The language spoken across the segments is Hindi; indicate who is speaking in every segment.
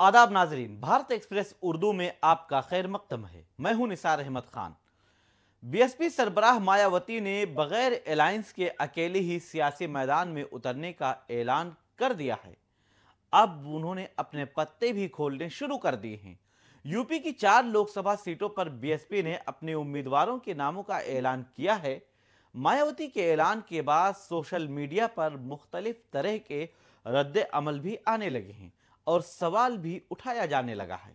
Speaker 1: आदाब नाजरीन, भारत एक्सप्रेस उर्दू में आपका खैर मकदम है। मैं हूं निसार अहमद खान। बीएसपी सरबराह मायावती ने बगैर अलायंस के अकेले ही सियासी मैदान में उतरने का ऐलान कर दिया है। अब उन्होंने अपने पत्ते भी खोलने शुरू कर दिए हैं। यूपी की 4 लोकसभा सीटों पर बीएसपी ने अपने उम्मीदवारों के नामों का ऐलान किया है। मायावती के ऐलान के बाद सोशल मीडिया पर मुख्तलिफ तरह के रद्द अमल भी आने लगे हैं और सवाल भी उठाया जाने लगा है।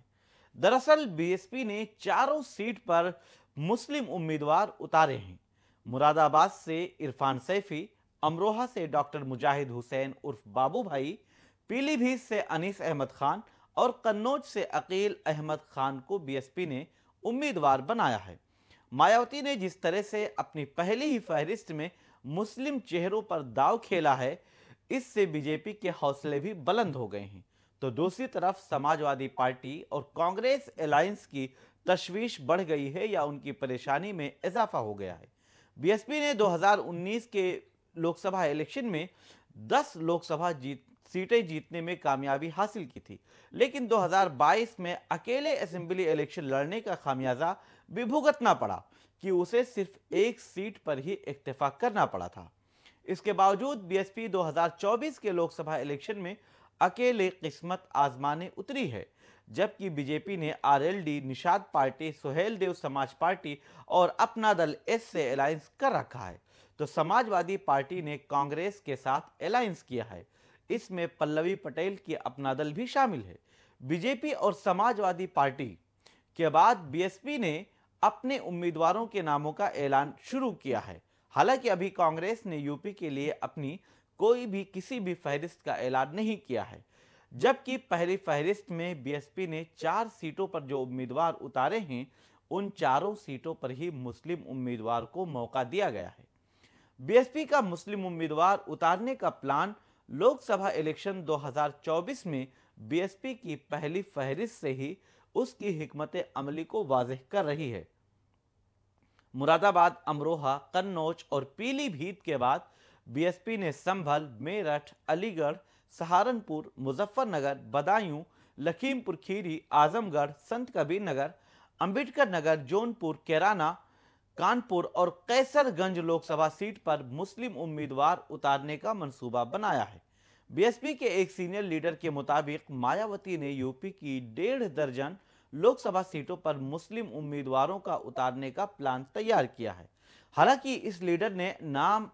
Speaker 1: दरअसल बीएसपी ने चारों सीट पर मुस्लिम उम्मीदवार उतारे हैं। मुरादाबाद से इरफान सैफी, अमरोहा से डॉक्टर मुजाहिद हुसैन उर्फ बाबू भाई, पीलीभीत से अनीस अहमद खान और कन्नौज से अकील अहमद खान को बीएसपी ने उम्मीदवार बनाया है। मायावती ने जिस तरह से अपनी पहली ही फहरिस्त में मुस्लिम चेहरों पर दाव खेला है, इससे बीजेपी के हौसले भी बुलंद हो गए हैं। तो दूसरी तरफ समाजवादी पार्टी और कांग्रेस अलायंस की तशवीश बढ़ गई है या उनकी परेशानी में इजाफा हो गया है। बीएसपी ने 2019 के लोकसभा इलेक्शन में 10 लोकसभा सीटें जीतने में कामयाबी हासिल की थी, लेकिन 2022 में अकेले असेंबली इलेक्शन लड़ने का खामियाजा भी भुगतना पड़ा कि उसे सिर्फ एक सीट पर ही इक्तफा करना पड़ा था। इसके बावजूद बीएसपी 2024 के लोकसभा इलेक्शन में अकेले किस्मत आजमाने उतरी है, जबकि बीजेपी ने आरएलडी, निषाद पार्टी, सुहेल देव समाज पार्टी और अपना दल एस से अलायंस कर रखा है। तो समाजवादी पार्टी ने कांग्रेस के साथ अलायंस किया है। इसमें पल्लवी पटेल की अपना दल भी शामिल है। बीजेपी और समाजवादी पार्टी के बाद बीएसपी ने अपने उम्मीदवारों के नामों का ऐलान शुरू किया है। हालांकि अभी कांग्रेस ने यूपी के लिए अपनी कोई भी किसी भी फहरिस्त का ऐलान नहीं किया है, जबकि पहली फहरिस्त में बीएसपी ने 4 सीटों पर जो उम्मीदवार उतारे हैं, उन चारों सीटों पर ही मुस्लिम उम्मीदवार को मौका दिया गया है। बीएसपी का मुस्लिम उम्मीदवार उतारने का प्लान लोकसभा इलेक्शन 2024 में बीएसपी की पहली फहरिस्त से ही उसकी हिकमत अमली को वाज़ेह कर रही है। मुरादाबाद, अमरोहा, कन्नौज और पीलीभीत के बाद बीएसपी ने संभल, मेरठ, अलीगढ़, सहारनपुर, मुजफ्फरनगर, बदायूं, लखीमपुर खीरी, आजमगढ़, संत कबीर नगर, अंबेडकर नगर, जौनपुर, कैराना, कानपुर और कैसरगंज लोकसभा सीट पर मुस्लिम उम्मीदवार उतारने का मंसूबा बनाया है। बीएसपी के एक सीनियर लीडर के मुताबिक मायावती ने यूपी की 1.5 दर्जन लोकसभा सीटों पर मुस्लिम उम्मीदवारों का उतारने का प्लान तैयार किया है। हालांकि इस लीडर ने नाम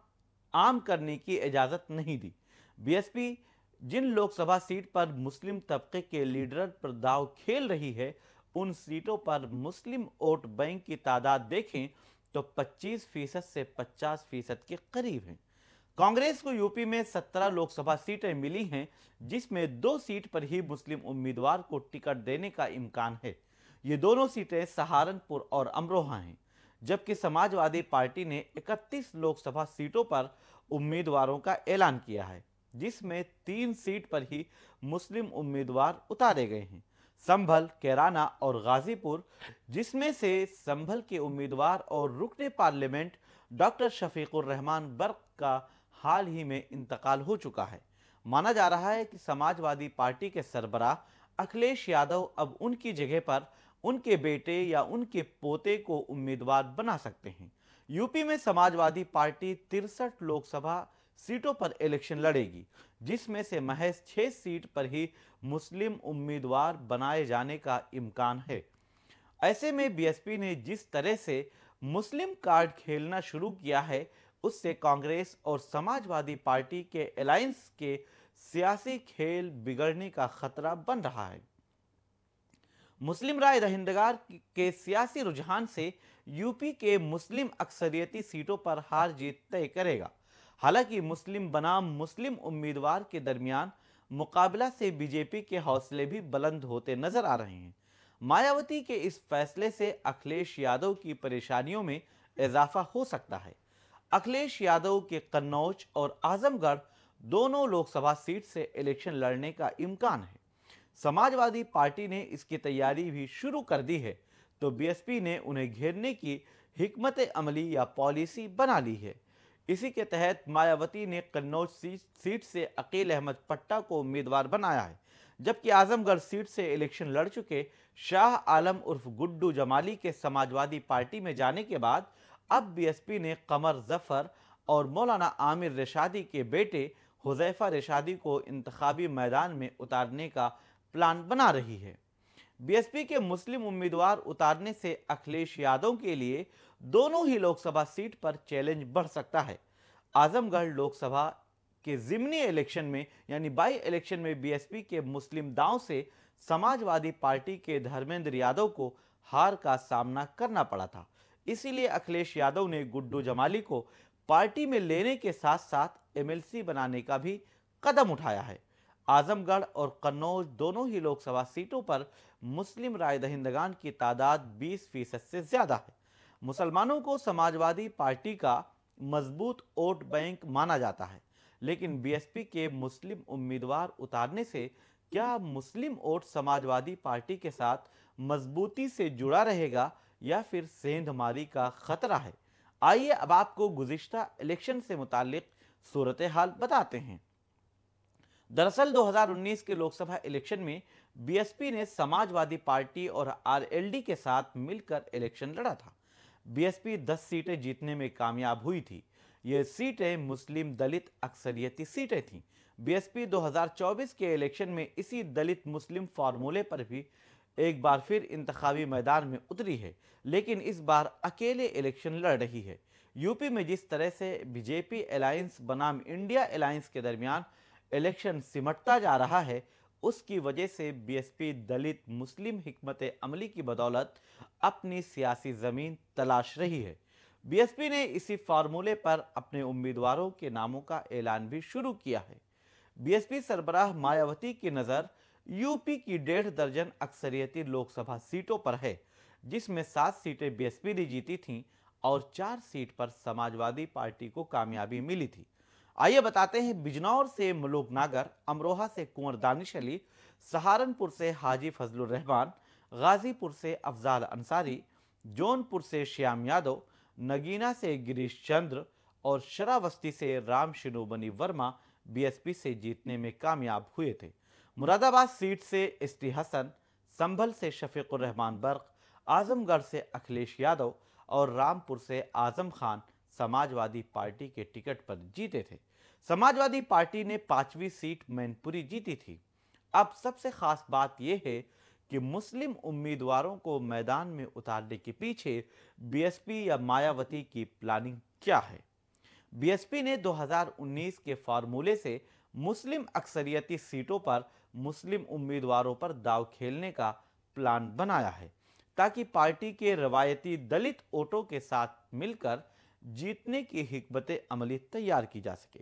Speaker 1: आम करने की इजाजत नहीं दी। बीएसपी जिन लोकसभा सीट पर मुस्लिम तबके के लीडर पर दाव खेल रही है, उन सीटों पर मुस्लिम वोट बैंक की तादाद देखें तो 25% से 50% के करीब है। कांग्रेस को यूपी में 17 लोकसभा सीटें मिली हैं, जिसमें 2 सीट पर ही मुस्लिम उम्मीदवार को टिकट देने का इम्कान है। ये दोनों सीटें सहारनपुर और अमरोहा हैं, जबकि समाजवादी पार्टी ने 31 लोकसभा सीटों पर उम्मीदवारों का ऐलान किया है, जिसमें 3 सीट पर ही मुस्लिम उम्मीदवार उतारे गए हैं, संभल, कैराना और गाजीपुर, जिसमें से संभल के उम्मीदवार और रुकने पार्लियामेंट डॉक्टर शफीकुर रहमान बर्क का हाल ही में इंतकाल हो चुका है। माना जा रहा है कि समाजवादी पार्टी के सरबराह अखिलेश यादव अब उनकी जगह पर उनके बेटे या उनके पोते को उम्मीदवार बना सकते हैं। यूपी में समाजवादी पार्टी 63 लोकसभा सीटों पर इलेक्शन लड़ेगी, जिसमें से महज 6 सीट पर ही मुस्लिम उम्मीदवार बनाए जाने का इम्कान है। ऐसे में बीएसपी ने जिस तरह से मुस्लिम कार्ड खेलना शुरू किया है, उससे कांग्रेस और समाजवादी पार्टी के अलायंस के सियासी खेल बिगड़ने का खतरा बन रहा है। मुस्लिम राय दहिंदगार के सियासी रुझान से यूपी के मुस्लिम अक्सरियती सीटों पर हार जीत तय करेगा। हालांकि मुस्लिम बनाम मुस्लिम उम्मीदवार के दरमियान मुकाबला से बीजेपी के हौसले भी बुलंद होते नजर आ रहे हैं। मायावती के इस फैसले से अखिलेश यादव की परेशानियों में इजाफा हो सकता है। अखिलेश यादव के कन्नौज और आजमगढ़ दोनों लोकसभा सीट से इलेक्शन लड़ने का इम्कान है। समाजवादी पार्टी ने इसकी तैयारी भी शुरू कर दी है, तो बीएसपी ने उन्हें घेरने की हिकमत अमली या पॉलिसी बना ली है। इसी के तहत मायावती ने कन्नौज सीट से अकील अहमद पट्टा को उम्मीदवार बनाया है, जबकि आजमगढ़ सीट से इलेक्शन लड़ चुके शाह आलम उर्फ गुड्डू जमाली के समाजवादी पार्टी में जाने के बाद अब बीएसपी ने कमर जफर और मौलाना आमिर रेशादी के बेटे हुजैफा रेशादी को इंतखाबी मैदान में उतारने का प्लान बना रही है। बीएसपी के मुस्लिम उम्मीदवार उतारने से अखिलेश यादव के लिए दोनों ही लोकसभा सीट पर चैलेंज बढ़ सकता है। आजमगढ़ लोकसभा के जिमनी इलेक्शन में यानी बाई इलेक्शन में बीएसपी के मुस्लिम दांव से समाजवादी पार्टी के धर्मेंद्र यादव को हार का सामना करना पड़ा था। इसीलिए अखिलेश यादव ने गुड्डू जमाली को पार्टी में लेने के साथ साथ एमएलसी बनाने का भी कदम उठाया है। आजमगढ़ और कन्नौज दोनों ही लोकसभा सीटों पर मुस्लिम राय दहिंदगान की तादाद 20% से ज्यादा है। मुसलमानों को समाजवादी पार्टी का मजबूत वोट बैंक माना जाता है, लेकिन बीएसपी के मुस्लिम उम्मीदवार उतारने से क्या मुस्लिम वोट समाजवादी पार्टी के साथ मजबूती से जुड़ा रहेगा या फिर सेंधमारी का खतरा है? आइए अब आपको गुज़िश्ता इलेक्शन से मुतालिक सूरत हाल बताते हैं। दरअसल 2019 के लोकसभा इलेक्शन में बीएसपी ने समाजवादी पार्टी और आरएलडी के साथ मिलकर इलेक्शन लड़ा था। बीएसपी 10 सीटें जीतने में कामयाब हुई थी। ये सीटें मुस्लिम दलित अक्सरियती सीटें थीं। बीएसपी 2024 के इलेक्शन में इसी दलित मुस्लिम फार्मूले पर भी एक बार फिर इंतखाबी मैदान में उतरी है, लेकिन इस बार अकेले इलेक्शन लड़ रही है। यूपी में जिस तरह से बीजेपी अलायंस बनाम इंडिया अलायंस के दरमियान इलेक्शन सिमटता जा रहा है, उसकी वजह से बीएसपी दलित मुस्लिम हिकमत अमली की बदौलत अपनी सियासी जमीन तलाश रही है। बीएसपी ने इसी फार्मूले पर अपने उम्मीदवारों के नामों का ऐलान भी शुरू किया है। बीएसपी सरबराह मायावती की नजर यूपी की 1.5 दर्जन अक्सरियती लोकसभा सीटों पर है, जिसमें 7 सीटें बीएसपी ने जीती थीं और 4 सीट पर समाजवादी पार्टी को कामयाबी मिली थी। आइए बताते हैं बिजनौर से मलूक नागर, अमरोहा से कुंवर दानिश अली, सहारनपुर से हाजी फजलुर रहमान, गाजीपुर से अफजाल अंसारी, जौनपुर से श्याम यादव, नगीना से गिरीश चंद्र और शरावस्ती से राम शिनोबनी वर्मा बीएसपी से जीतने में कामयाब हुए थे। मुरादाबाद सीट से एसटी हसन, संभल से शफीकुर रहमान बर्क, आजमगढ़ से अखिलेश यादव और रामपुर से आजम खान समाजवादी पार्टी के टिकट पर जीते थे। समाजवादी पार्टी ने 5वीं सीट मैनपुरी जीती थी। अब सबसे खास बात यह है कि मुस्लिम उम्मीदवारों को मैदान में उतारने के पीछे बीएसपी या मायावती की प्लानिंग क्या है? बीएसपी ने 2019 के फार्मूले से मुस्लिम अक्सरियती सीटों पर मुस्लिम उम्मीदवारों पर दांव खेलने का प्लान बनाया है, ताकि पार्टी के रवायती दलित वोटों के साथ मिलकर जीतने की हिकमत अमली तैयार की जा सके।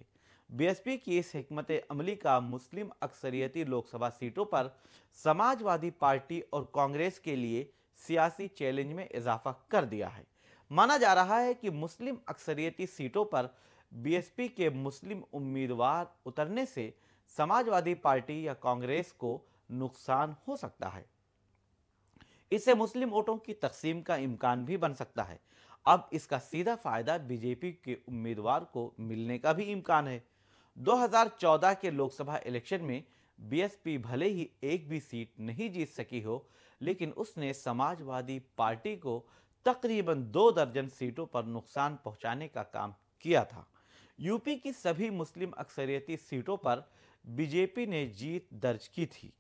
Speaker 1: बीएसपी की इस हिकमत अमली का मुस्लिम अक्सरियती लोकसभा सीटों पर समाजवादी पार्टी और कांग्रेस के लिए सियासी चैलेंज में इजाफा कर दिया है। माना जा रहा है कि मुस्लिम अक्सरियती सीटों पर बीएसपी के मुस्लिम उम्मीदवार उतरने से समाजवादी पार्टी या कांग्रेस को नुकसान हो सकता है। इससे मुस्लिम वोटों की तकसीम का इम्कान भी बन सकता है। अब इसका सीधा फायदा बीजेपी के उम्मीदवार को मिलने का भी इम्कान है। 2014 के लोकसभा इलेक्शन में बीएसपी भले ही एक भी सीट नहीं जीत सकी हो, लेकिन उसने समाजवादी पार्टी को तकरीबन 2 दर्जन सीटों पर नुकसान पहुंचाने का काम किया था। यूपी की सभी मुस्लिम अक्सरियती सीटों पर बीजेपी ने जीत दर्ज की थी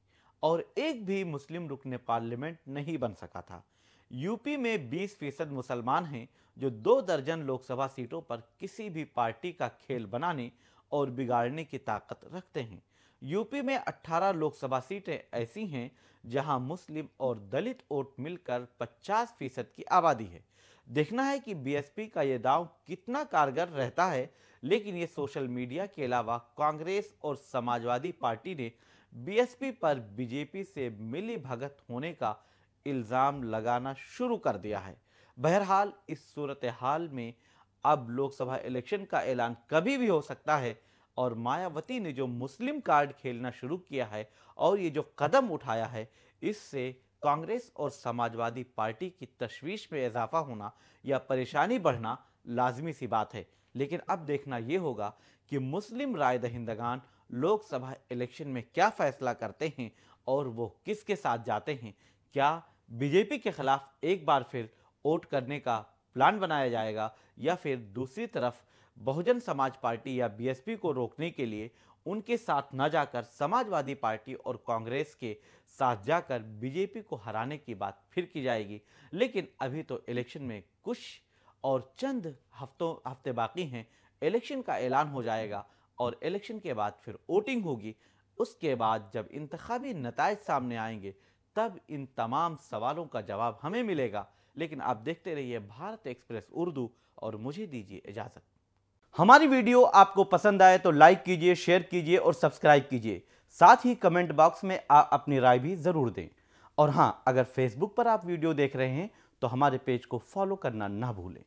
Speaker 1: और एक भी मुस्लिम रुकने पार्लियामेंट नहीं बन सका था। यूपी में 20% मुसलमान हैं, जो 2 दर्जन लोकसभा सीटों पर किसी भी पार्टी का खेल बनाने और बिगाड़ने की ताकत रखते हैं। यूपी में 18 लोकसभा सीटें ऐसी हैं जहां मुस्लिम और दलित वोट मिलकर 50% की आबादी है। देखना है कि बीएसपी का यह दांव कितना कारगर रहता है, लेकिन ये सोशल मीडिया के अलावा कांग्रेस और समाजवादी पार्टी ने बीएसपी पर बीजेपी से मिली भगत होने का इल्जाम लगाना शुरू कर दिया है। बहरहाल इस सूरत हाल में अब लोकसभा इलेक्शन का ऐलान कभी भी हो सकता है और मायावती ने जो मुस्लिम कार्ड खेलना शुरू किया है और ये जो कदम उठाया है, इससे कांग्रेस और समाजवादी पार्टी की तशवीश में इजाफा होना या परेशानी बढ़ना लाजमी सी बात है। लेकिन अब देखना यह होगा कि मुस्लिम राय दहिंदगान लोकसभा इलेक्शन में क्या फैसला करते हैं और वो किसके साथ जाते हैं। क्या बीजेपी के खिलाफ एक बार फिर वोट करने का प्लान बनाया जाएगा या फिर दूसरी तरफ बहुजन समाज पार्टी या बीएसपी को रोकने के लिए उनके साथ न जाकर समाजवादी पार्टी और कांग्रेस के साथ जाकर बीजेपी को हराने की बात फिर की जाएगी। लेकिन अभी तो इलेक्शन में कुछ और चंद हफ्ते बाकी हैं। इलेक्शन का ऐलान हो जाएगा और इलेक्शन के बाद फिर वोटिंग होगी। उसके बाद जब इंतखाबी नतायज सामने आएंगे तब इन तमाम सवालों का जवाब हमें मिलेगा। लेकिन आप देखते रहिए भारत एक्सप्रेस उर्दू और मुझे दीजिए इजाजत। हमारी वीडियो आपको पसंद आए तो लाइक कीजिए, शेयर कीजिए और सब्सक्राइब कीजिए। साथ ही कमेंट बॉक्स में आप अपनी राय भी जरूर दें। और हां, अगर फेसबुक पर आप वीडियो देख रहे हैं तो हमारे पेज को फॉलो करना ना भूलें।